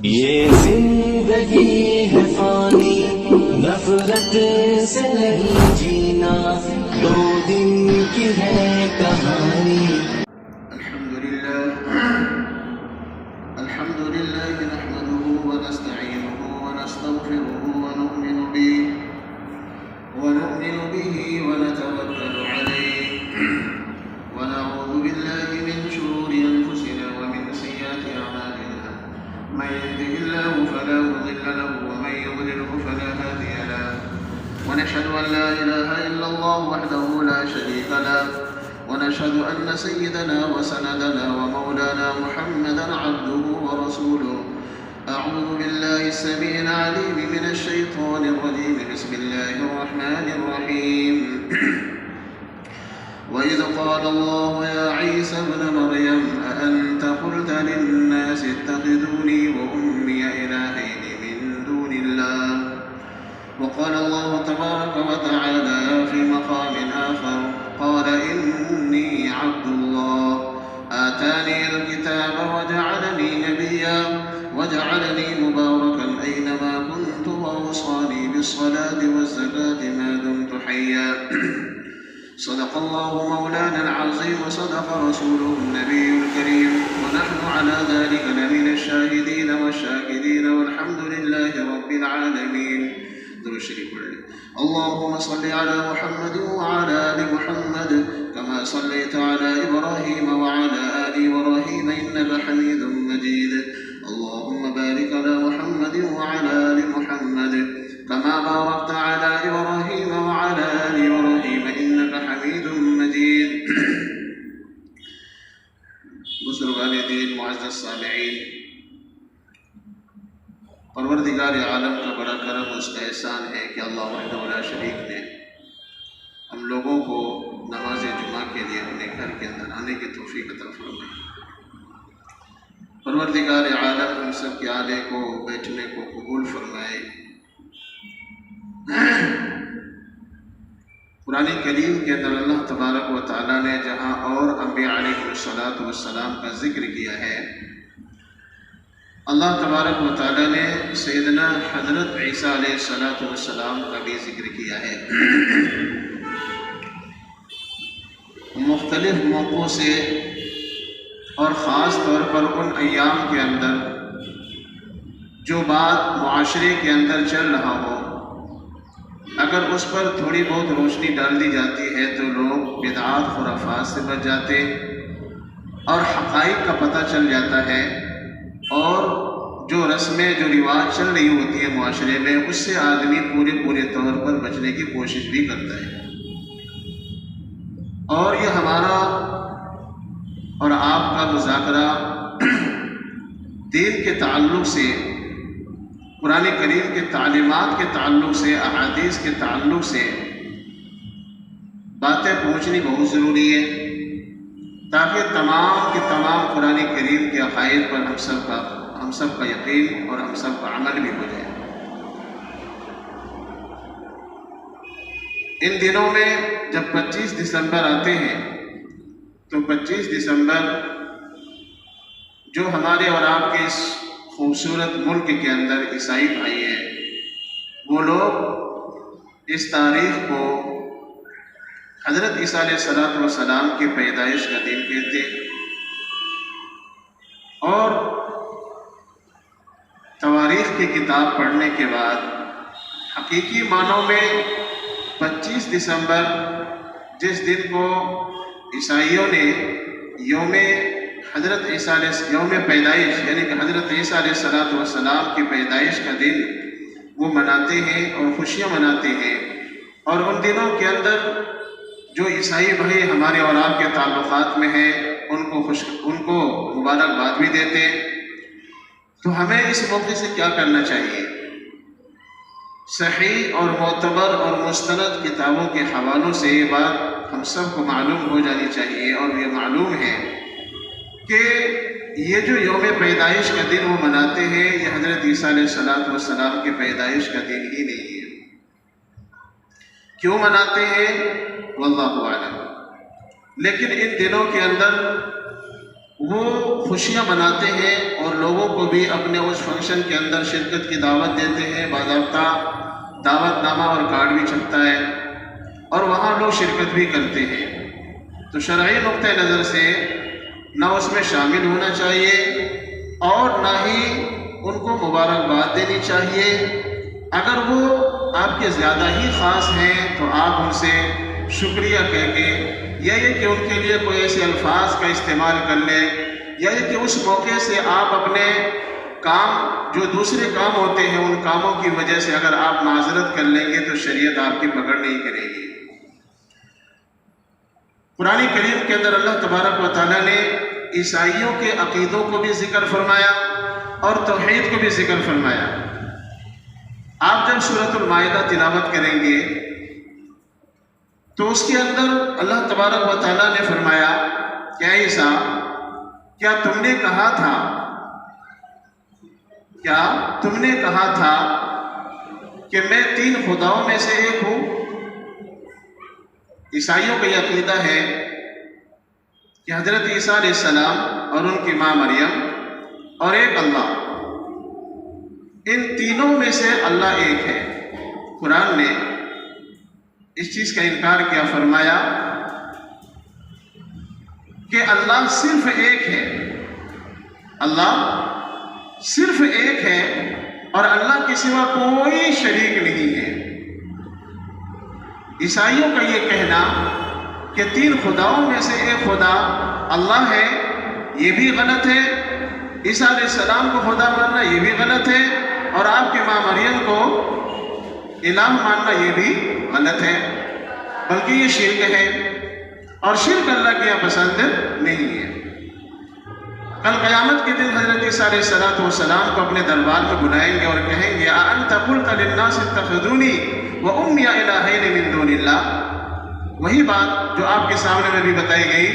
یہ زندگی ہے فانی، نفرت سے نہیں جینا، دو دن کی ہے کہانی۔ الحمد لله نحمده ونستعينه ونستغفره ونؤمن به ونتوكل عليه ونعوذ بالله من شرور أنفسنا ومن سيئات أعمالنا، من يهده الله فلا مضل له ومن يضلله فلا هادي له، ونشهد أن لا إله إلا الله وحده لا شريك له، ونشهد أن سيدنا وسندنا ومولانا محمدا عبده ورسوله. أعوذ بالله السميع العليم من الشيطان الرجيم، بسم الله الرحمن الرحيم. وإذ قال الله يا عيسى ابن مريم أأنت قلت للناس اتخذوني وأمي إلهين من دون الله. وقال الله تبارك وتعالى في مقام آخر قال إني عبد الله آتاني الكتاب وجعلني نبيا وجعلني مباركا أينما كنت وأوصاني بالصلاة والزكاة ما دمت حيا. صدق الله مولانا العظيم وصدق رسوله النبي الكريم، ونحن على ذلك لمن الشاهدين والشاكرين والحمد لله رب العالمين. درود شریف پڑھ لیں. اللهم صل على محمد وعلى آل محمد كما صليت على إبراهيم وعلى آل إبراهيم إنك حميد مجيد. اللهم بارك على محمد وعلى آل محمد كما باركت على إبراهيم وعلى آل إبراهيم إنك حميد مجيد. بزرگان دین، معزز سامعین، پروردگار عالم کا بڑا کرم، اس کا احسان ہے کہ اللہ وحدہ لا شریک نے ہم لوگوں کو نماز جمعہ کے لیے اپنے گھر کے اندر آنے کی توفیق عطا فرمائی. پروردگار عالم ہم سب کے آنے کو، بیٹھنے کو قبول فرمائے. قرآن کریم کے اندر اللہ تبارک و تعالیٰ نے جہاں اور انبیاء علیہ السلام کا ذکر کیا ہے، اللہ تبارک و تعالیٰ نے سیدنا حضرت عیسیٰ علیہ السلام کا بھی ذکر کیا ہے. مختلف موقعوں سے اور خاص طور پر ان ایام کے اندر جو بات معاشرے کے اندر چل رہا ہو، اگر اس پر تھوڑی بہت روشنی ڈال دی جاتی ہے تو لوگ بدعات خرافات سے بچ جاتے اور حقائق کا پتہ چل جاتا ہے، اور جو رسمیں، جو رواج چل رہی ہوتی ہے معاشرے میں، اس سے آدمی پورے طور پر بچنے کی کوشش بھی کرتا ہے. اور یہ ہمارا اور آپ کا مذاکرہ دین کے تعلق سے، قرآن کریم کے تعلیمات کے تعلق سے، احادیث کے تعلق سے باتیں پہنچنی بہت ضروری ہے، تاکہ تمام کے تمام قرآن کریم کے عقائد پر ہم سب کا یقین اور ہم سب کا عمل بھی ہو جائے. ان دنوں میں جب 25 دسمبر آتے ہیں تو 25 دسمبر جو ہمارے اور آپ کے اس خوبصورت ملک کے اندر عیسائی بھائی ہیں، وہ لوگ اس تاریخ کو حضرت عیسیٰ علیہ السلام کی پیدائش کا دن کہتے ہیں، اور تواریخ کی کتاب پڑھنے کے بعد حقیقی معنوں میں 25 دسمبر جس دن کو عیسائیوں نے یوم پیدائش، یعنی کہ حضرت عیسیٰ علیہ السلام کی پیدائش کا دن وہ مناتے ہیں اور خوشیاں مناتے ہیں. اور ان دنوں کے اندر جو عیسائی بھائی ہمارے اور آپ کے تعلقات میں ہیں ان کو مبارکباد بھی دیتے ہیں. تو ہمیں اس موقع سے کیا کرنا چاہیے؟ صحیح اور معتبر اور مستند کتابوں کے حوالوں سے یہ بات ہم سب کو معلوم ہو جانی چاہیے، اور یہ معلوم ہے کہ یہ جو یوم پیدائش کا دن وہ مناتے ہیں، یہ حضرت عیسیٰ علیہ السلام کی پیدائش کا دن ہی نہیں ہے. کیوں مناتے ہیں واللہ اعلم. لیکن ان دنوں کے اندر وہ خوشیاں مناتے ہیں اور لوگوں کو بھی اپنے اس فنکشن کے اندر شرکت کی دعوت دیتے ہیں، باضابطہ دعوت نامہ اور کارڈ بھی چھپتا ہے اور وہاں لوگ شرکت بھی کرتے ہیں۔ تو شرعی نقطۂ نظر سے نہ اس میں شامل ہونا چاہیے اور نہ ہی ان کو مبارکباد دینی چاہیے۔ اگر وہ آپ کے زیادہ ہی خاص ہیں تو آپ ان سے شکریہ کہہ کے یا یہ کہ ان کے لیے کوئی ایسے الفاظ کا استعمال کر لیں یا یہ کہ اس موقع سے آپ اپنے کام جو دوسرے کام ہوتے ہیں ان کاموں کی وجہ سے اگر آپ معذرت کر لیں گے تو شریعت آپ کی پکڑ نہیں کرے گی۔ قرآن کریم کے اندر اللہ تبارک و تعالیٰ نے عیسائیوں کے عقیدوں کو بھی ذکر فرمایا اور توحید کو بھی ذکر فرمایا۔ آپ جب سورۃ المائدہ تلاوت کریں گے تو اس کے اندر اللہ تبارک و تعالیٰ نے فرمایا کہ اے عیسیٰ، کیا تم نے کہا تھا کہ میں 3 خداؤں میں سے ایک ہوں؟ عیسائیوں کا یہ عقیدہ ہے کہ حضرت عیسیٰ علیہ السلام اور ان کی ماں مریم اور ایک اللہ، ان تینوں میں سے اللہ ایک ہے۔ قرآن نے اس چیز کا انکار کیا، فرمایا کہ اللہ صرف ایک ہے، اللہ صرف ایک ہے اور اللہ کے سوا کوئی شریک نہیں ہے۔ عیسائیوں کا یہ کہنا کہ 3 خداؤں میں سے ایک خدا اللہ ہے یہ بھی غلط ہے، عیسیٰ علیہ السلام کو خدا ماننا یہ بھی غلط ہے اور آپ کی ماں مریم کو الہ ماننا یہ بھی غلط ہے، بلکہ یہ شرک ہے اور شرک اللہ کے یہاں پسند نہیں ہے۔ کل قیامت کے دن حضرت عیسیٰ علیہ السلام کو اپنے دربار میں بلائیں گے اور کہیں گے اَأَنْتَ قُلْتَ لِلنَّاسِ اتَّخِذُونِي وَأُمِّيَ إِلَٰهَيْنِ مِن دُونِ اللَّهِ۔ وہی بات جو آپ کے سامنے میں بھی بتائی گئی،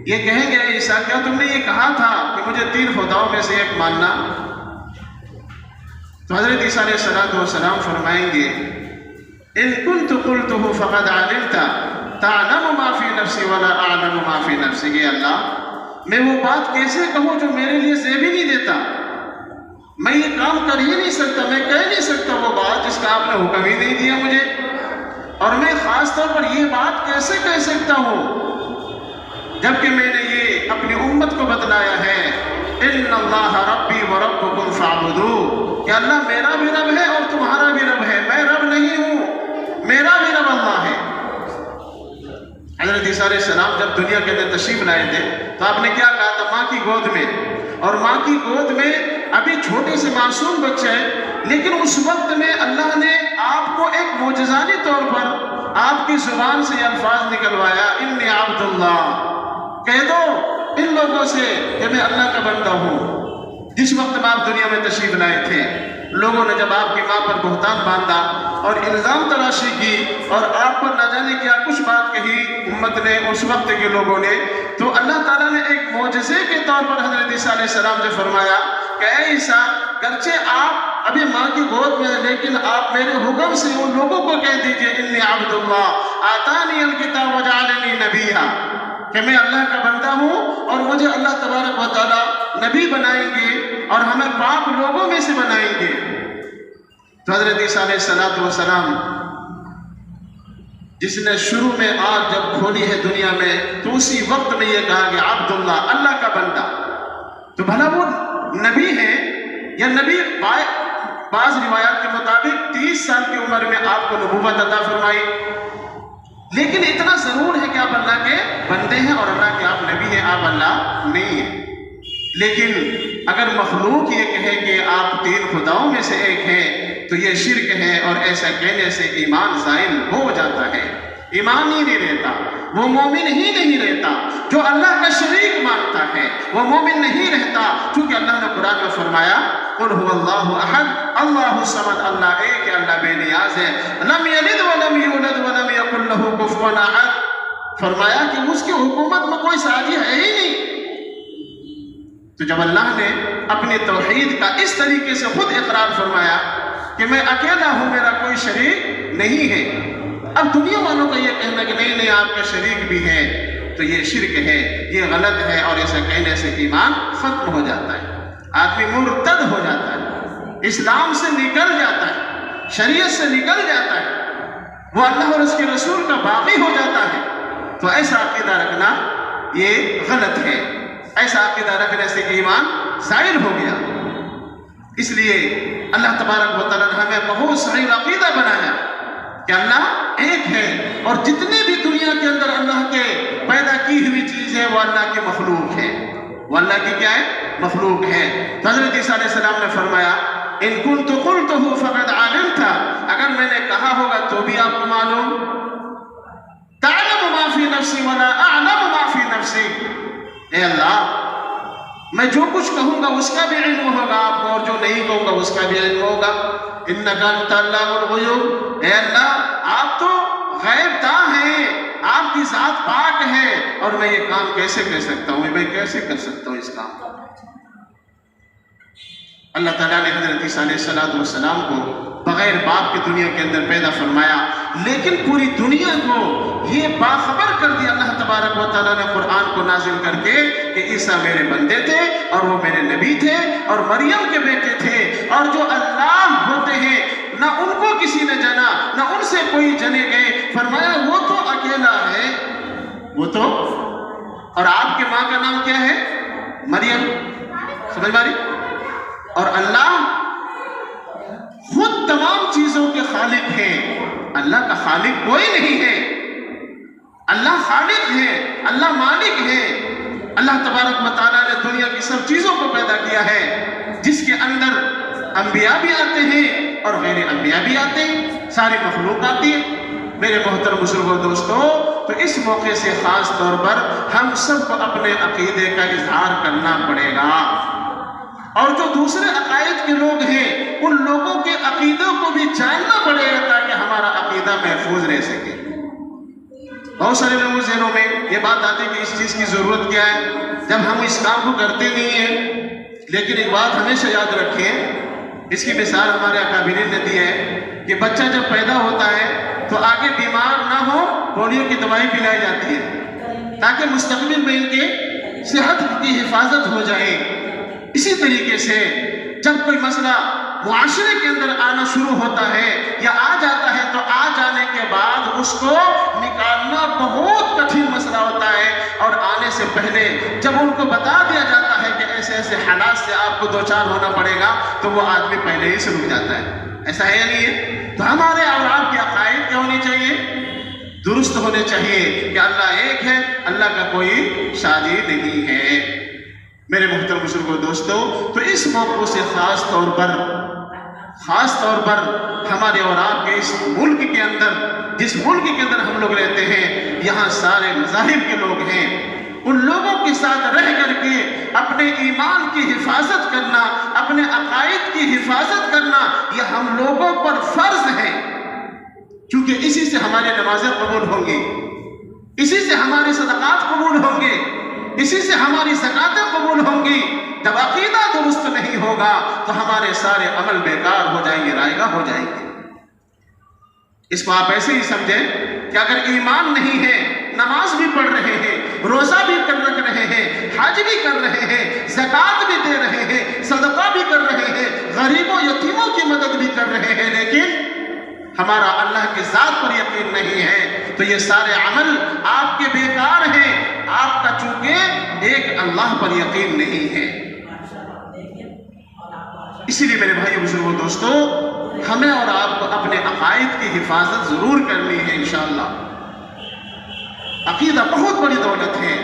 یہ کہیں گے اے عیسیٰ، کیا تم نے یہ کہا تھا کہ مجھے 3 خداؤں میں سے ایک ماننا؟ تو حضرت عیسیٰ علیہ السلام فرمائیں گے إِن كُنْتُ قُلْتُهُ فَقَدْ عَلِمْتَ تَعْلَمُ مَا فِي نَفْسِي وَلَا أَعْلَمُ مَا فِي نَفْسِكَ۔ اللہ، میں وہ بات کیسے کہوں جو میرے لیے زیب ہی نہیں دیتا؟ میں یہ کام کر ہی نہیں سکتا، میں کہہ نہیں سکتا وہ بات جس کا آپ نے حکم ہی نہیں دیا مجھے، اور میں خاص طور پر یہ بات کیسے کہہ سکتا ہوں جبکہ میں نے یہ اپنی امت کو بتلایا ہے إِنَّ اللَّهَ رَبِّي وَرَبُّكُمْ فَاعْبُدُوهُ، کہ اللہ میرا بھی رب ہے اور تمہارا بھی رب ہے، میں رب نہیں ہوں، میرا بھی رب اللہ ہے۔ حضرت عیسیٰ علیہ السلام جب دنیا کے اندر تشریف لائے تھے تو آپ نے کیا کہا تھا؟ ماں کی گود میں، اور ماں کی گود میں ابھی چھوٹے سے معصوم بچے ہیں، لیکن اس وقت میں اللہ نے آپ کو ایک معجزانی طور پر آپ کی زبان سے یہ الفاظ نکلوایا انی عبد اللہ، کہہ دو ان لوگوں سے کہ میں اللہ کا بندہ ہوں۔ جس وقت میں آپ دنیا میں تشریف لائے تھے، لوگوں نے جب آپ کی ماں پر بہتان باندھا اور الزام تراشی کی اور آپ پر نہ جانے کیا کچھ بات کہی امت نے، اس وقت کے لوگوں نے، تو اللہ تعالیٰ نے ایک معجزے کے طور پر حضرت عیسیٰ علیہ السلام سے فرمایا کہ اے عیسیٰ، گرچہ آپ ابھی ماں کی گود میں ہیں لیکن آپ میرے حکم سے ان لوگوں کو کہہ دیجئے انی عبد اللہ آتانی الکتاب وجعلنی نبیہ، کہ میں اللہ کا بندہ ہوں اور مجھے اللہ تبارک و تعالیٰ نبی بنائیں گے اور ہمیں پاک لوگوں میں سے بنائیں گے۔ تو حضرت عیسیٰ علیہ السلام جس نے شروع میں آگ جب کھولی ہے دنیا میں تو اسی وقت میں یہ کہا کہ عبداللہ، اللہ کا بندہ۔ تو بھلا وہ نبی ہیں یا نبی؟ بعض روایات کے مطابق 30 سال کی عمر میں آپ کو نبوت عطا فرمائی، لیکن اتنا ضرور ہے کہ آپ اللہ کے بندے ہیں اور اللہ کے آپ نبی ہیں، آپ اللہ نہیں ہیں۔ لیکن اگر مخلوق یہ کہے کہ آپ 3 خداؤں میں سے ایک ہیں تو یہ شرک ہے، اور ایسا کہنے سے ایمان زائل ہو جاتا ہے، ایمان ہی نہیں رہتا، وہ مومن ہی نہیں رہتا۔ جو اللہ کا شریک مانتا ہے وہ مومن نہیں رہتا، چونکہ اللہ نے قرآن میں فرمایا قُلْ هُوَ اللَّهُ أَحَدٌ اللَّهُ الصَّمَدُ، اللہ ایک ہے، اللہ بے نیاز ہے، لم یلد ولم یولد ولم یکن لہ کفوا احد، فرمایا کہ اس کی حکومت میں کوئی ساجی ہے ہی نہیں۔ تو جب اللہ نے اپنی توحید کا اس طریقے سے خود اقرار فرمایا کہ میں اکیلا ہوں، میرا کوئی شریک نہیں ہے، اب دنیا والوں کا یہ کہنا کہ نہیں آپ کا شریک بھی ہے، تو یہ شرک ہے، یہ غلط ہے، اور ایسا کہنے سے ایمان ختم ہو جاتا ہے، آدمی مرتد ہو جاتا ہے، اسلام سے نکل جاتا ہے، شریعت سے نکل جاتا ہے، وہ اللہ اور اس کے رسول کا باغی ہو جاتا ہے۔ تو ایسا عقیدہ رکھنا یہ غلط ہے، ایسا عقیدہ رکھنے سے ایمان زائل ہو گیا۔ اس لیے اللہ تبارک و تعالیٰ نے ہمیں بہت صحیح عقیدہ بنایا کہ اللہ ایک ہے، اور جتنے بھی دنیا کے اندر اللہ کے پیدا کی ہوئی چیز ہے وہ اللہ کی مخلوق ہے، وہ اللہ کی کیا ہے؟ مخلوق ہے۔ تو حضرت عیسیٰ علیہ السلام نے فرمایا ان کنت قلتہ فقد علمت، اگر میں نے کہا ہوگا تو بھی آپ کو معلوم، تعلم ما فی نفسی ولا اعلم ما فی نفسی، اے اللہ میں جو کچھ کہوں گا اس کا بھی علم ہوگا آپ کو، اور جو نہیں کہوں گا اس کا بھی علم ہوگا۔ انک انت علام الغیوب، اے اللہ آپ تو غیب داں ہیں، آپ کی ذات پاک ہے، اور میں یہ کام کیسے کر سکتا ہوں، میں کیسے کر سکتا ہوں اس کام کو۔ اللہ تعالیٰ نے حضرت عیسیٰ علیہ السلام کو بغیر باپ کی دنیا کے اندر پیدا فرمایا، لیکن پوری دنیا کو یہ باخبر کر دیا اللہ تبارک و تعالیٰ نے قرآن کو نازل کر کے کہ عیسیٰ میرے بندے تھے، اور وہ میرے نبی تھے، اور مریم کے بیٹے تھے، اور جو اللہ ہوتے ہیں نہ ان کو کسی نے جنا، نہ ان سے کوئی جنے گئے۔ فرمایا وہ تو اکیلا ہے، وہ تو، اور آپ کے ماں کا نام کیا ہے؟ مریم، سمجھ ماری؟ اور اللہ خود تمام چیزوں کے خالق ہیں، اللہ کا خالق کوئی نہیں ہے، اللہ خالق ہے، اللہ مالک ہے۔ اللہ تبارک و تعالیٰ نے دنیا کی سب چیزوں کو پیدا کیا ہے، جس کے اندر انبیاء بھی آتے ہیں اور غیر انبیاء بھی آتے ہیں، ساری مخلوق آتی ہے۔ میرے محترم بزرگوں دوستو، تو اس موقع سے خاص طور پر ہم سب کو اپنے عقیدے کا اظہار کرنا پڑے گا، اور جو دوسرے عقائد کے لوگ ہیں ان لوگوں کے عقیدوں کو بھی جاننا پڑے گا تاکہ ہمارا عقیدہ محفوظ رہ سکے۔ بہت سارے لوگوں ذہنوں میں یہ بات آتی ہے کہ اس چیز کی ضرورت کیا ہے جب ہم اس کام کو کرتے نہیں ہیں، لیکن ایک بات ہمیشہ یاد رکھیں، اس کی مثال ہمارے اکابرین نے دی ہے کہ بچہ جب پیدا ہوتا ہے تو آگے بیمار نہ ہو پولیو کی دوائی پلائی جاتی ہے تاکہ مستقبل میں ان کے صحت کی حفاظت ہو جائے۔ اسی طریقے سے جب کوئی مسئلہ معاشرے کے اندر آنا شروع ہوتا ہے یا آ جاتا ہے تو آ جانے کے بعد اس کو نکالنا بہت کٹھن مسئلہ ہوتا ہے، اور آنے سے پہلے جب ان کو بتا دیا جاتا ہے کہ ایسے ایسے حالات سے آپ کو دوچار ہونا پڑے گا تو وہ آدمی پہلے ہی سے رک جاتا ہے۔ ایسا ہے یا نہیں ہے؟ تو ہمارے اور آپ کی عقائد کیا ہونی چاہیے؟ درست ہونے چاہیے کہ اللہ ایک ہے، اللہ کا کوئی شادی نہیں ہے۔ میرے محترم بزرگوں دوستو، تو اس موقع سے خاص طور پر ہمارے اور آپ کے اس ملک کے اندر، جس ملک کے اندر ہم لوگ رہتے ہیں، یہاں سارے مذاہب کے لوگ ہیں، ان لوگوں کے ساتھ رہ کر کے اپنے ایمان کی حفاظت کرنا، اپنے عقائد کی حفاظت کرنا، یہ ہم لوگوں پر فرض ہے، کیونکہ اسی سے ہماری نمازیں قبول ہوں گی، اسی سے ہماری صدقات قبول ہوں گے، اسی سے ہماری زکاتیں قبول ہوں گی۔ جب عقیدہ درست نہیں ہوگا تو ہمارے سارے عمل بیکار ہو جائیں گے، رائگاں ہو جائیں گے۔ اس کو آپ ایسے ہی سمجھیں کہ اگر ایمان نہیں ہے، نماز بھی پڑھ رہے ہیں، روزہ بھی رکھ رہے ہیں، حج بھی کر رہے ہیں، زکات بھی دے رہے ہیں، صدقہ بھی کر رہے ہیں، غریبوں یتیموں کی مدد بھی کر رہے ہیں، لیکن ہمارا اللہ کی ذات پر یقین نہیں ہے، تو یہ سارے عمل آپ کے بیکار ہیں، آپ کا چونکہ ایک اللہ پر یقین نہیں ہے۔ اسی لیے میرے بھائی بزرگوں دوستو، ہمیں اور آپ کو اپنے عقائد کی حفاظت ضرور کرنی ہے انشاءاللہ۔ عقیدہ بہت بڑی دولت ہے،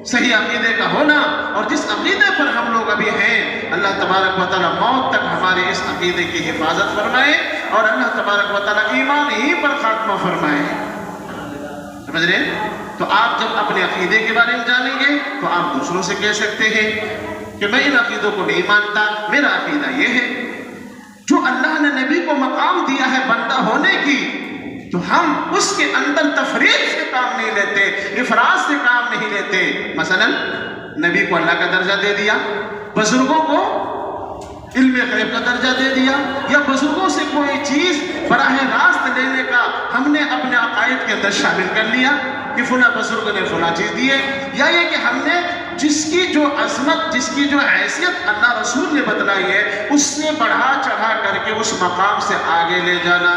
صحیح عقیدے کا ہونا، اور جس عقیدے پر ہم لوگ ابھی ہیں، اللہ تبارک و تعالیٰ موت تک ہمارے اس عقیدے کی حفاظت فرمائے، اور اللہ تبارک و تعالیٰ ایمان ہی پر خاتمہ فرمائے۔ سمجھ رہے ہیں؟ تو آپ جب اپنے عقیدے کے بارے میں جانیں گے تو آپ دوسروں سے کہہ سکتے ہیں کہ میں ان عقیدوں کو نہیں مانتا، میرا عقیدہ یہ ہے۔ جو اللہ نے نبی کو مقام دیا ہے بندہ ہونے کی، تو ہم اس کے اندر تفریق سے کام نہیں لیتے، افراد سے کام نہیں لیتے۔ مثلا نبی کو اللہ کا درجہ دے دیا، بزرگوں کو علم غیب کا درجہ دے دیا، یا بزرگوں سے کوئی چیز براہ راست لینے کا ہم نے اپنے عقائد کے اندر شامل کر لیا، کہ فلاں بزرگ نے فلاں چیز دی ہے، یا یہ کہ ہم نے جس کی جو عظمت، جس کی جو حیثیت اللہ رسول نے بتلائی ہے اس سے بڑھا چڑھا کر کے اس مقام سے آگے لے جانا،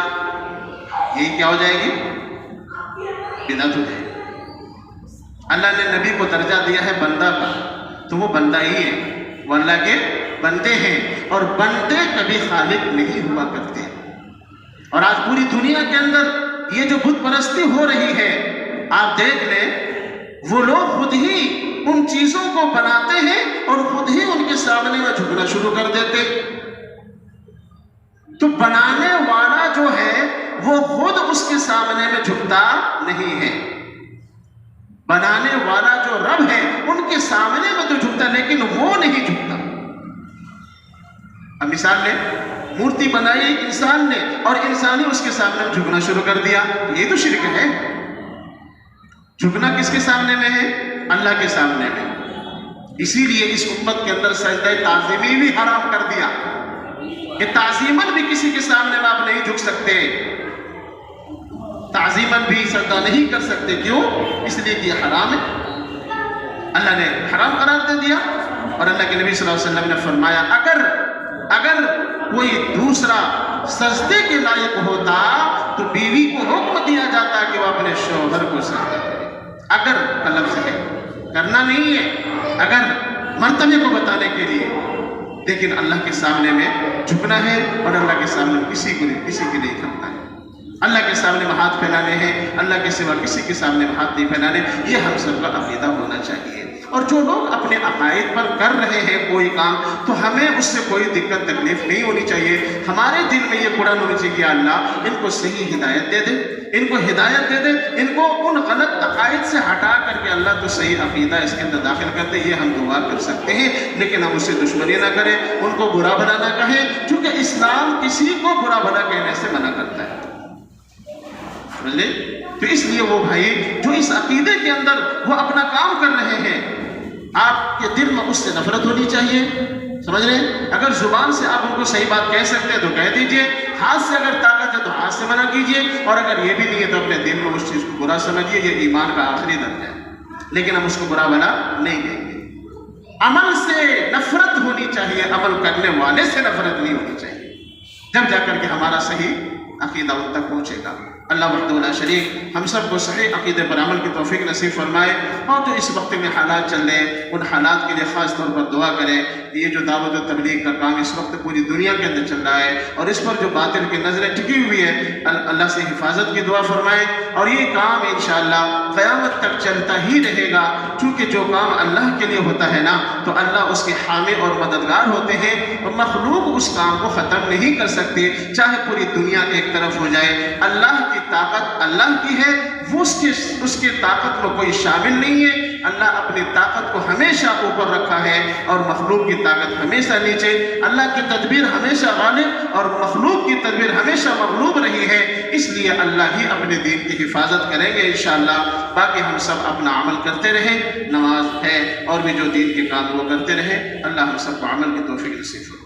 یہی کیا ہو جائے گی؟ بدعت ہو جائے گی۔ اللہ نے نبی کو درجہ دیا ہے بندہ کا، تو وہ بندہ ہی ہے، وہ اللہ کے بندے ہیں، اور بندے کبھی خالق نہیں ہوا کرتے۔ اور آج پوری دنیا کے اندر یہ جو بت پرستی ہو رہی ہے، آپ دیکھ لیں وہ لوگ خود ہی ان چیزوں کو بناتے ہیں اور خود ہی ان کے سامنے میں جھکنا شروع کر دیتے۔ تو بنانے والا جو ہے وہ خود اس کے سامنے میں جھکتا نہیں ہے، بنانے والا جو رب ہے ان کے سامنے میں تو جھکتا لیکن وہ نہیں جھکتا۔ اب مثال لیں، مورتی بنائی ایک انسان نے اور انسان ہی اس کے سامنے جھکنا شروع کر دیا، یہ تو شرک ہے۔ جھکنا کس کے سامنے میں ہے؟ اللہ کے سامنے میں۔ اسی لیے اس امت کے اندر سجدہ تعظیمی بھی حرام کر دیا کہ تعظیماً بھی کسی کے سامنے میں آپ نہیں جھک سکتے، تعظیماً بھی سجدہ نہیں کر سکتے۔ کیوں؟ اس لیے کہ یہ حرام ہے، اللہ نے حرام قرار دے دیا۔ اور اللہ کے نبی صلی اللہ علیہ وسلم نے فرمایا اگر کوئی دوسرا سجدے کے لائق ہوتا تو بیوی کو حکم دیا جاتا کہ وہ اپنے شوہر کو سجدہ کرے۔ اگر کا لفظ ہے، کرنا نہیں ہے، اگر مرتبے کو بتانے کے لیے، لیکن اللہ کے سامنے میں جھکنا ہے اور اللہ کے سامنے کسی کے لیے کرنا ہے۔ اللہ کے سامنے میں ہاتھ پھیلانے ہیں، اللہ کے سوا کسی کے سامنے میں ہاتھ نہیں پھیلانے، یہ ہم سب کا عقیدہ ہونا چاہیے۔ اور جو لوگ اپنے عقائد پر کر رہے ہیں کوئی کام، تو ہمیں اس سے کوئی دقت تکلیف نہیں ہونی چاہیے۔ ہمارے دل میں یہ قرآن ہونی چاہیے کہ اللہ ان کو صحیح ہدایت دے دے، ان کو ہدایت دے دے، ان کو ان غلط عقائد سے ہٹا کر کے اللہ تو صحیح عقیدہ اس کے اندر داخل کر دے۔ یہ ہم دعا کر سکتے ہیں، لیکن ہم اس سے دشمنی نہ کریں، ان کو برا بھلا نہ کہیں، کیونکہ اسلام کسی کو برا بھلا کہنے سے منع کرتا ہے۔ تو اس لیے وہ بھائی جو اس عقیدے کے اندر وہ اپنا کام کر رہے ہیں، آپ کے دل میں اس سے نفرت ہونی چاہیے، سمجھ رہے ہیں؟ اگر زبان سے آپ ان کو صحیح بات کہہ سکتے ہیں تو کہہ دیجئے، ہاتھ سے اگر طاقت ہے تو ہاتھ سے منع کیجئے، اور اگر یہ بھی نہیں ہے تو اپنے دل میں اس چیز کو برا سمجھیے، یہ ایمان کا آخری درجہ ہے، لیکن ہم اس کو برا بھلا نہیں کہیں گے۔ عمل سے نفرت ہونی چاہیے، عمل کرنے والے سے نفرت نہیں ہونی چاہیے، جب جا کر کے ہمارا صحیح عقیدہ ان تک پہنچے گا۔ اللہ وحدہ لا شریک ہم سب کو صحیح عقیدے پر عمل کی توفیق نصیب فرمائے۔ اور جو اس وقت میں حالات چل رہے ہیں ان حالات کے لیے خاص طور پر دعا کریں۔ یہ جو دعوت و تبلیغ کا کام اس وقت پوری دنیا کے اندر چل رہا ہے، اور اس پر جو باطل کی نظریں ٹکی ہوئی ہے، اللہ سے حفاظت کی دعا فرمائے۔ اور یہ کام انشاءاللہ قیامت تک چلتا ہی رہے گا، چونکہ جو کام اللہ کے لیے ہوتا ہے نا تو اللہ اس کے حامی اور مددگار ہوتے ہیں، اور مخلوق اس کام کو ختم نہیں کر سکتے، چاہے پوری دنیا ایک طرف ہو جائے۔ اللہ کی طاقت اللہ کی ہے، وہ اس کے طاقت میں کوئی شامل نہیں ہے۔ اللہ اپنی طاقت کو ہمیشہ اوپر رکھا ہے اور مخلوق کی طاقت ہمیشہ نیچے۔ اللہ کی تدبیر ہمیشہ غالب اور مخلوق کی تدبیر ہمیشہ مغلوب رہی ہے، اس لیے اللہ ہی اپنے دین کی حفاظت کریں گے انشاءاللہ۔ باقی ہم سب اپنا عمل کرتے رہیں، نماز ہے اور بھی جو دین کے کام وہ کرتے رہیں۔ اللہ ہم سب کو عمل کی توفیق نصیب فرمائے۔